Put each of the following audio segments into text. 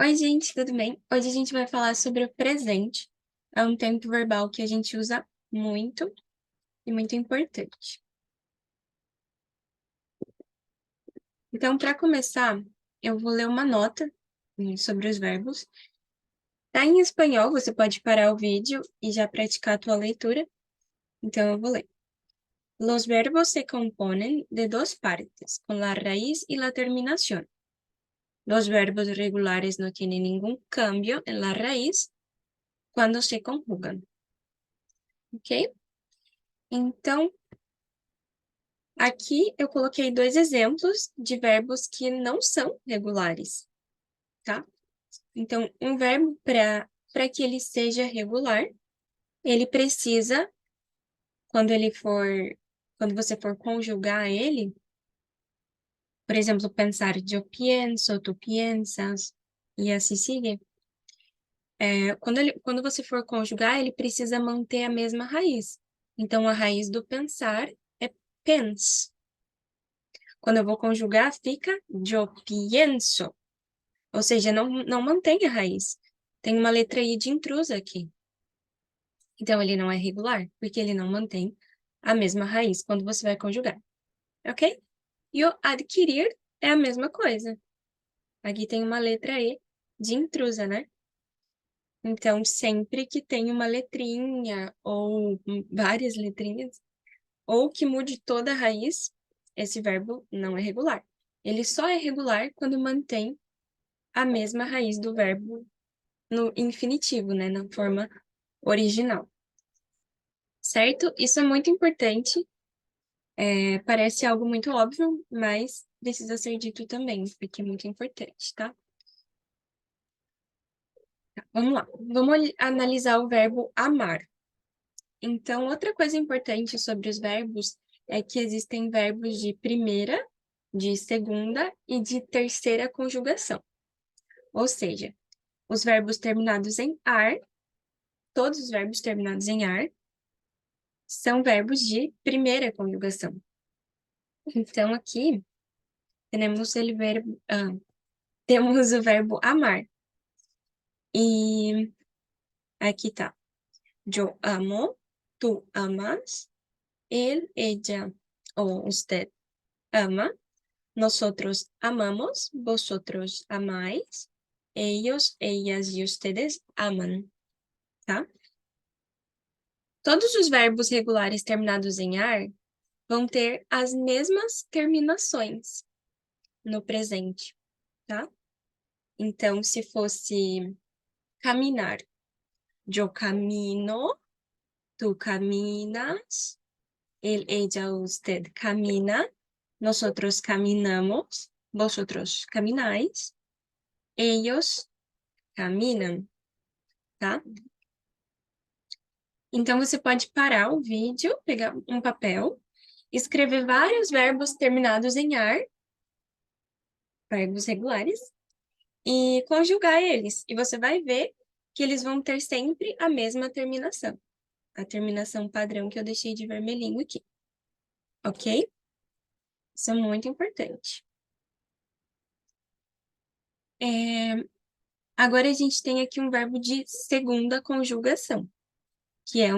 Oi, gente, tudo bem? Hoje a gente vai falar sobre o presente. É um tempo verbal que a gente usa muito e muito importante. Então, para começar, eu vou ler uma nota sobre os verbos. Tá em espanhol, você pode parar o vídeo e já praticar a tua leitura. Então, eu vou ler. Los verbos se componen de dos partes, con la raíz y la terminación. Los verbos regulares no tienen ningún cambio en la raíz cuando se conjugan. ¿Ok? Então, aqui eu coloquei dois exemplos de verbos que não são regulares, tá? Então, um verbo para que ele seja regular, ele precisa, quando você for conjugar ele, por exemplo, pensar yo pienso, tú piensas, e assim sigue. Quando você for conjugar, ele precisa manter a mesma raiz. Então, a raiz do pensar é pens. Quando eu vou conjugar, fica yo pienso. Ou seja, não mantém a raiz. Tem uma letra I de intrusa aqui. Então, ele não é regular, porque ele não mantém a mesma raiz quando você vai conjugar. Ok? E o adquirir é a mesma coisa. Aqui tem uma letra E de intrusa, né? Então, sempre que tem uma letrinha ou várias letrinhas, ou que mude toda a raiz, esse verbo não é regular. Ele só é regular quando mantém a mesma raiz do verbo no infinitivo, né? Na forma original. Certo? Isso é muito importante. Parece algo muito óbvio, mas precisa ser dito também, porque é muito importante, tá? Vamos lá. Vamos analisar o verbo amar. Então, outra coisa importante sobre os verbos é que existem verbos de primeira, de segunda e de terceira conjugação. Ou seja, os verbos terminados em ar, todos os verbos terminados em ar, são verbos de primeira conjugação. Então, aqui, temos o verbo amar. E aqui tá. Yo amo, tú amas, él, ella o usted ama, nosotros amamos, vosotros amáis, ellos, ellas y ustedes aman, tá? Todos os verbos regulares terminados em ar vão ter as mesmas terminações no presente, tá? Então, se fosse caminar, yo camino, tú caminas, él, ella, usted camina, nosotros caminamos, vosotros camináis, ellos caminam, tá? Então, você pode parar o vídeo, pegar um papel, escrever vários verbos terminados em ar, verbos regulares, e conjugar eles. E você vai ver que eles vão ter sempre a mesma terminação. A terminação padrão que eu deixei de vermelhinho aqui. Ok? Isso é muito importante. Agora a gente tem aqui um verbo de segunda conjugação, que é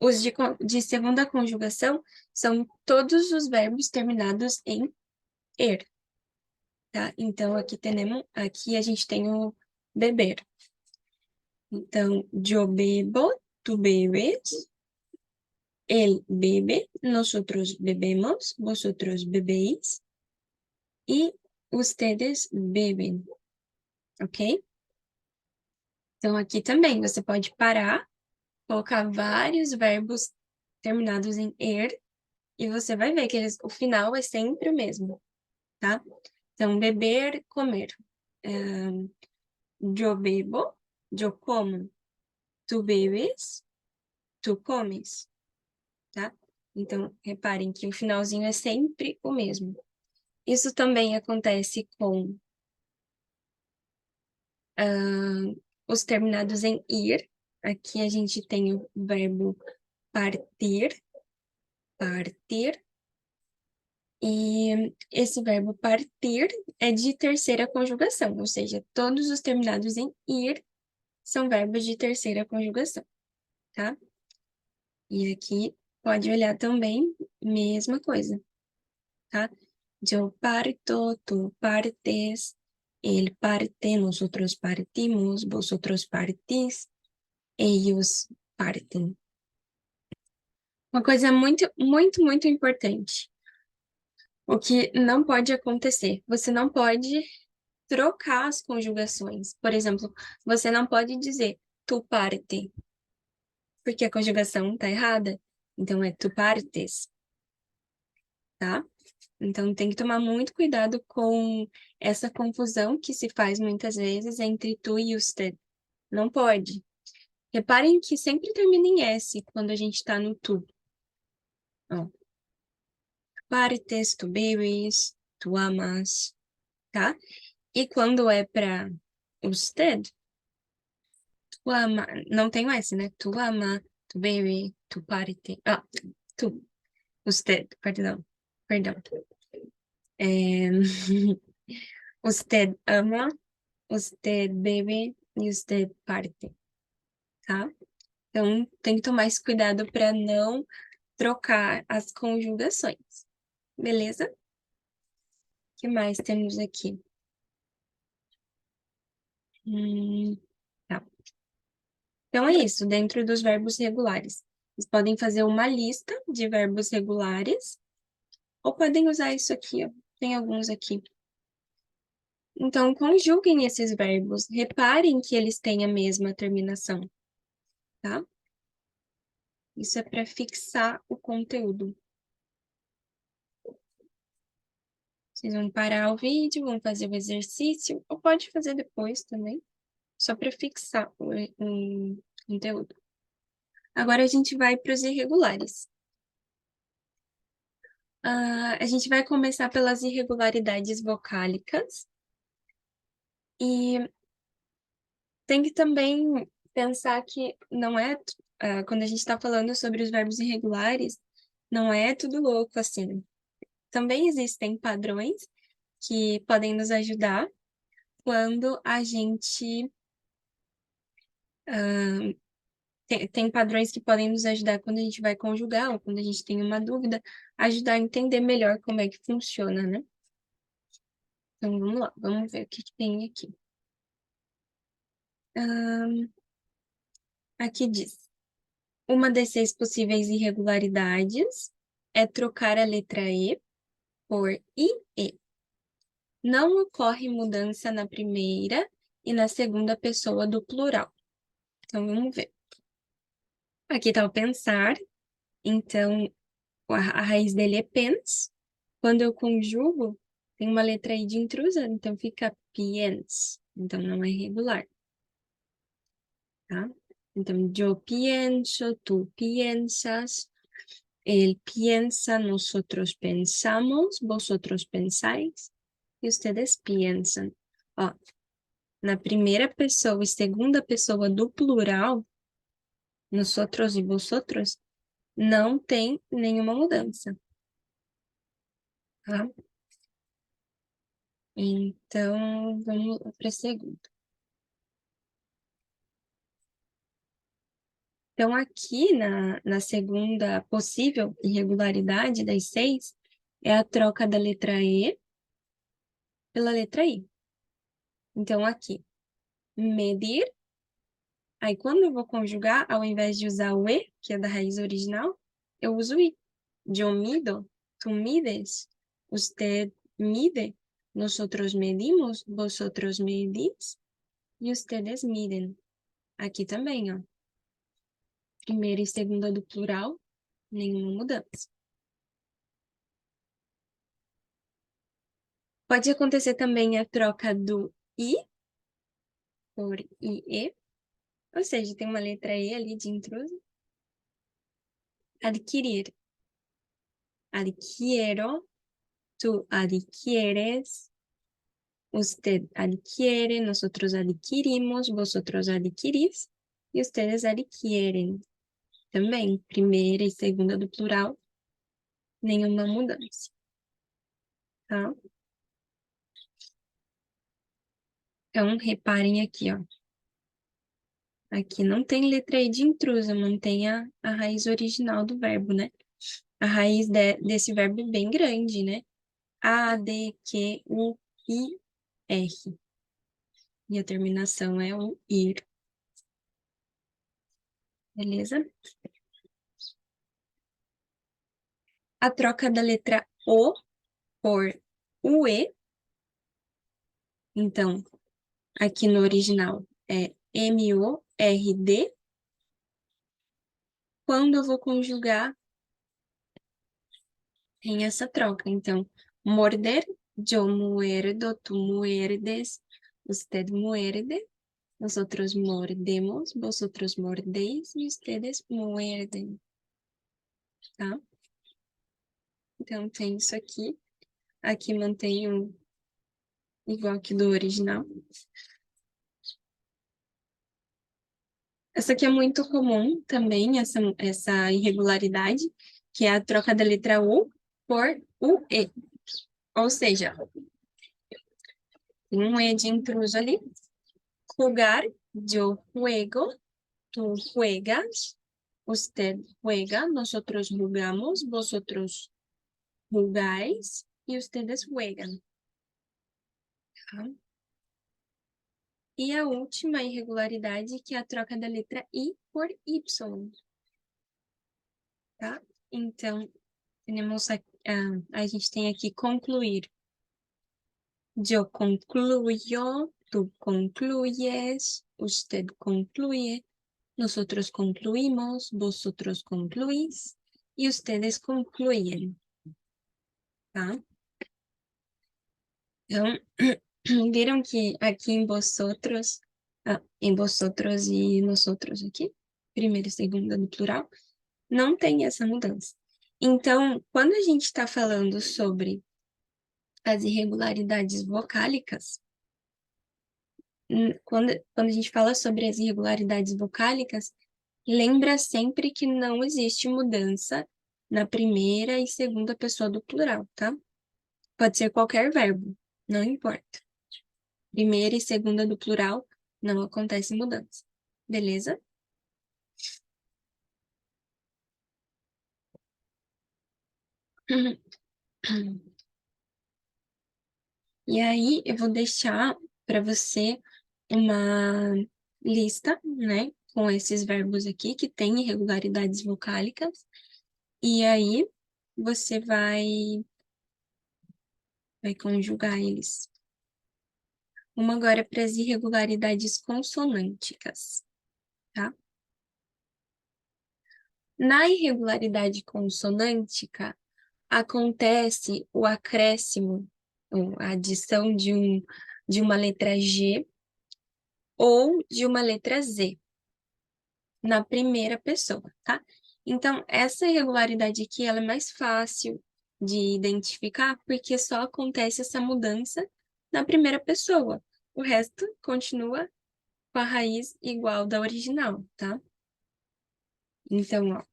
os de segunda conjugação são todos os verbos terminados em er, tá? Então, aqui a gente tem o beber. Então, yo bebo, tú bebes, él bebe, nosotros bebemos, vosotros bebéis e ustedes bebem, ok? Então, aqui também você pode parar, colocar vários verbos terminados em er e você vai ver que o final é sempre o mesmo, tá? Então, beber, comer. Yo bebo, yo como. Tu bebes, tu comes, tá? Então, reparem que o finalzinho é sempre o mesmo. Isso também acontece com os terminados em ir. Aqui a gente tem o verbo partir, partir. E esse verbo partir é de terceira conjugação, ou seja, todos os terminados em ir são verbos de terceira conjugação, tá? E aqui pode olhar também, mesma coisa, tá? Yo parto, tú partes, él parte, nosotros partimos, vosotros partís, ellos partem. Uma coisa muito, muito, muito importante. O que não pode acontecer. Você não pode trocar as conjugações. Por exemplo, você não pode dizer tu parte, porque a conjugação está errada. Então, é tu partes, tá? Então, tem que tomar muito cuidado com essa confusão que se faz muitas vezes entre tu e usted. Não pode. Reparem que sempre termina em S quando a gente está no tu. Ó, partes, tu bebes, tu amas, tá? E quando é para usted, tu ama, não tem o S, né? Tu ama, tu bebe, tu parte. Ah, tu, usted, perdão, perdão. É... Usted ama, usted bebe e usted parte, tá? Então, tem que tomar esse cuidado para não trocar as conjugações, beleza? O que mais temos aqui? Tá. Então, é isso, dentro dos verbos regulares. Vocês podem fazer uma lista de verbos regulares, ou podem usar isso aqui, ó. Tem alguns aqui. Então, conjuguem esses verbos. Reparem que eles têm a mesma terminação, tá? Isso é para fixar o conteúdo. Vocês vão parar o vídeo, vão fazer o exercício, ou pode fazer depois também, só para fixar o conteúdo. Agora a gente vai para os irregulares. A gente vai começar pelas irregularidades vocálicas. E tem que também pensar que não é, quando a gente está falando sobre os verbos irregulares, não é tudo louco assim. Também existem padrões que podem nos ajudar quando a gente tem padrões que podem nos ajudar quando a gente vai conjugar ou quando a gente tem uma dúvida, ajudar a entender melhor como é que funciona, né? Então vamos lá, vamos ver o que tem aqui. Aqui diz: uma das 6 possíveis irregularidades é trocar a letra E por IE. Não ocorre mudança na primeira e na segunda pessoa do plural. Então, vamos ver. Aqui está o pensar. Então, a raiz dele é pens. Quando eu conjugo, tem uma letra I de intrusa, então fica piens. Então, não é regular. Tá? Então, yo pienso, tú piensas, él piensa, nosotros pensamos, vosotros pensáis e ustedes piensan. Ó, na primeira pessoa e segunda pessoa do plural, nosotros e vosotros, não tem nenhuma mudança. Tá? Então, vamos para a segunda. Então, aqui na segunda possível irregularidade das 6, é a troca da letra E pela letra I. Então, aqui, medir. Aí, quando eu vou conjugar, ao invés de usar o E, que é da raiz original, eu uso I. Yo mido, tú mides, usted mide, nosotros medimos, vosotros medís e ustedes miden. Aqui também, ó. Primeira e segunda do plural, nenhuma mudança. Pode acontecer também a troca do I por IE, ou seja, tem uma letra E ali de intruso. Adquirir. Adquiero, tú adquieres, usted adquiere, nosotros adquirimos, vosotros adquirís e ustedes adquieren. Também, primeira e segunda do plural, nenhuma mudança. tá? Então, reparem aqui, ó. Aqui não tem letra E de intrusa, mantém a raiz original do verbo, né? A raiz desse verbo é bem grande, né? A, D, Q, U, I, R. E a terminação é o ir. Beleza? A troca da letra O por UE. Então, aqui no original é M-O-R-D. Quando eu vou conjugar, tem essa troca. Então, morder, yo muerdo, tú muerdes, usted muerde, nosotros mordemos, vosotros mordéis y ustedes muerden, tá? Então, tem isso aqui. Aqui mantém igual que do original. Essa aqui é muito comum também, essa irregularidade, que é a troca da letra U por UE. Ou seja, tem um E de intruso ali. Jugar, yo juego, tú juegas, usted juega, nosotros jugamos, vosotros jugáis e ustedes juegan. Tá? E a última irregularidade, que é a troca da letra I por Y. Tá? Então, a gente tem aqui concluir. Yo concluyo, tú concluyes, usted concluye, nosotros concluimos, vosotros concluís y ustedes concluyen, tá? Então, viram que aqui em vosotros e nosotros aqui, primeira e segunda no plural, não tem essa mudança. Então, quando a gente está falando sobre as irregularidades vocálicas, quando a gente fala sobre as irregularidades vocálicas, lembra sempre que não existe mudança na primeira e segunda pessoa do plural, tá? Pode ser qualquer verbo, não importa. Primeira e segunda do plural, não acontece mudança. Beleza? E aí, eu vou deixar para você uma lista, né, com esses verbos aqui que têm irregularidades vocálicas. E aí, você vai conjugar eles. Uma agora para as irregularidades consonânticas, tá? Na irregularidade consonântica, acontece o acréscimo, ou a adição de uma letra G ou de uma letra Z na primeira pessoa, tá? Então, essa irregularidade aqui, ela é mais fácil de identificar, porque só acontece essa mudança na primeira pessoa. O resto continua com a raiz igual da original, tá? Então, ó,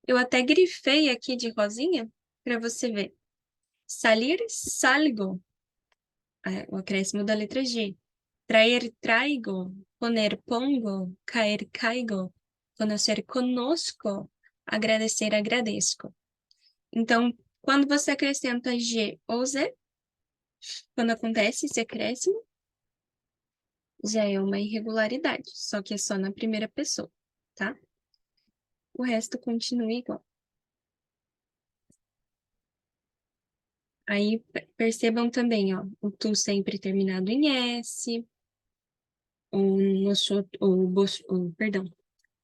eu até grifei aqui de rosinha para você ver. Salir, salgo, o acréscimo da letra G. Traer, traigo. Poner, pongo. Caer, caigo. Conhecer, conosco. Agradecer, agradeço. Então, quando você acrescenta G ou Z, quando acontece esse acréscimo, já é uma irregularidade, só que é só na primeira pessoa, tá? O resto continua igual. Aí, percebam também, ó, o tu sempre terminado em S, perdão,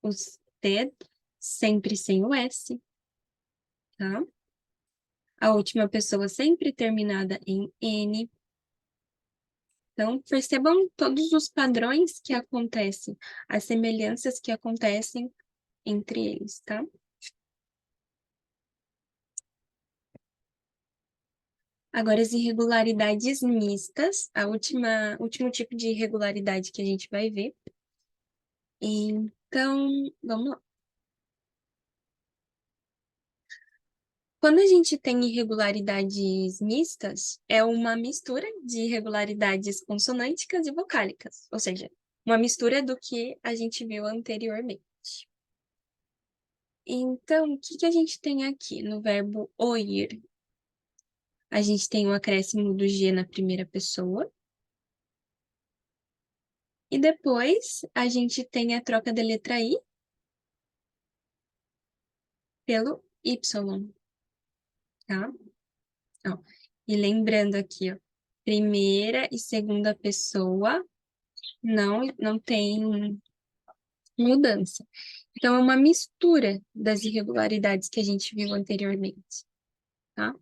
o usted sempre sem o S, tá? A última pessoa sempre terminada em N. Então, percebam todos os padrões que acontecem, as semelhanças que acontecem entre eles, tá? Agora, as irregularidades mistas, último tipo de irregularidade que a gente vai ver. Então, vamos lá. Quando a gente tem irregularidades mistas, é uma mistura de irregularidades consonânticas e vocálicas, ou seja, uma mistura do que a gente viu anteriormente. Então, o que a gente tem aqui no verbo oír? A gente tem o acréscimo do G na primeira pessoa. E depois, a gente tem a troca da letra I pelo Y, tá? Ó, e lembrando aqui, ó, primeira e segunda pessoa não tem mudança. Então, é uma mistura das irregularidades que a gente viu anteriormente, tá?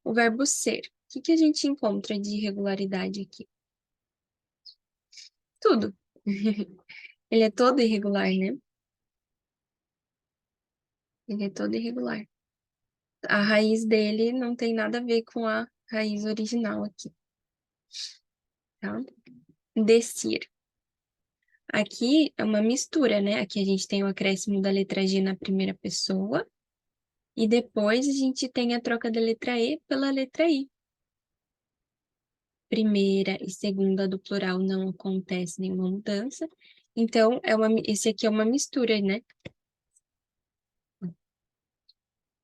O verbo ser. O que a gente encontra de irregularidade aqui? Tudo. Ele é todo irregular, né? Ele é todo irregular. A raiz dele não tem nada a ver com a raiz original aqui, tá? Descer. Aqui é uma mistura, né? Aqui a gente tem o acréscimo da letra G na primeira pessoa e depois a gente tem a troca da letra E pela letra I. Primeira e segunda do plural não acontece nenhuma mudança. Então, esse aqui é uma mistura, né?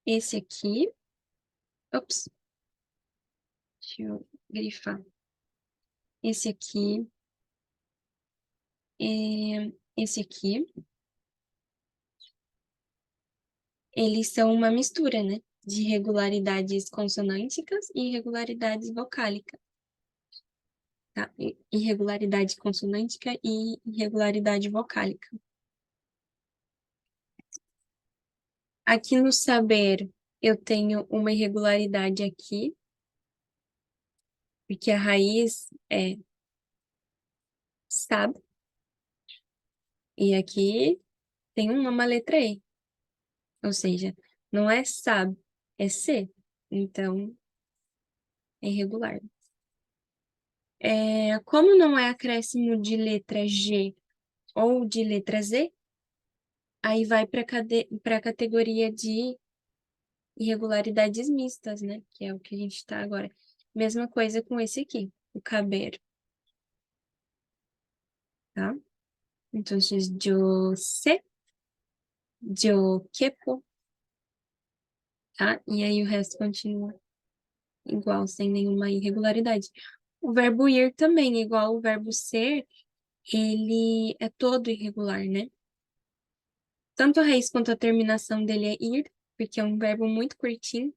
Esse aqui... Ops. Deixa eu grifar. Esse aqui... Esse aqui... Eles são uma mistura, né? De irregularidades consonânticas e irregularidades vocálicas. Tá? Irregularidade consonântica e irregularidade vocálica. Aqui no saber, eu tenho uma irregularidade aqui, porque a raiz é sab, e aqui tem uma letra E, ou seja, não é sab, é C, então é irregular. Como não é acréscimo de letra G ou de letra Z, aí vai para a categoria de irregularidades mistas, né? Que é o que a gente está agora. Mesma coisa com esse aqui, o caber. Tá? Então, yo sé, yo quepo, tá? E aí o resto continua igual, sem nenhuma irregularidade. O verbo ir também, igual o verbo ser, ele é todo irregular, né? Tanto a raiz quanto a terminação dele é ir, porque é um verbo muito curtinho.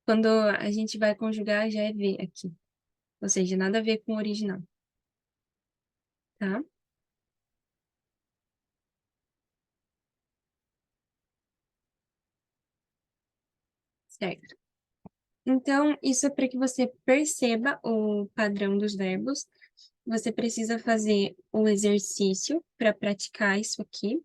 Quando a gente vai conjugar, já é ver aqui. Ou seja, nada a ver com o original. Tá? Certo. Então, isso é para que você perceba o padrão dos verbos. Você precisa fazer o exercício para praticar isso aqui.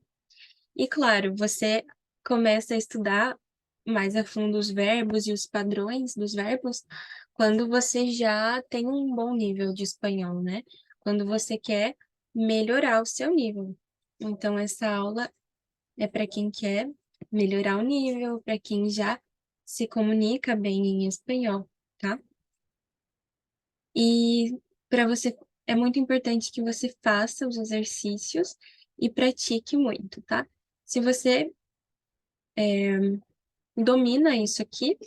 E, claro, você começa a estudar mais a fundo os verbos e os padrões dos verbos quando você já tem um bom nível de espanhol, né? Quando você quer melhorar o seu nível. Então, essa aula é para quem quer melhorar o nível, para quem já se comunica bem em espanhol, tá? E para você é muito importante que você faça os exercícios e pratique muito, tá? Se você domina isso aqui,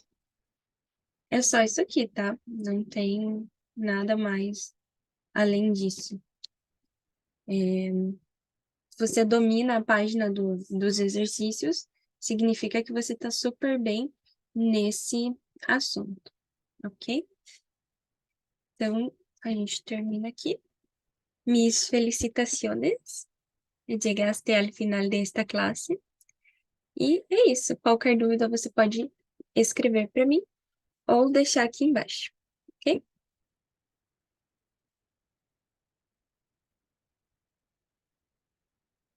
é só isso aqui, tá? Não tem nada mais além disso. Se você domina a página dos exercícios, significa que você está super bem nesse assunto, ok? Então, a gente termina aqui. Mis felicitaciones. Llegaste al final de esta clase. E é isso. Qualquer dúvida você pode escrever para mim ou deixar aqui embaixo, ok?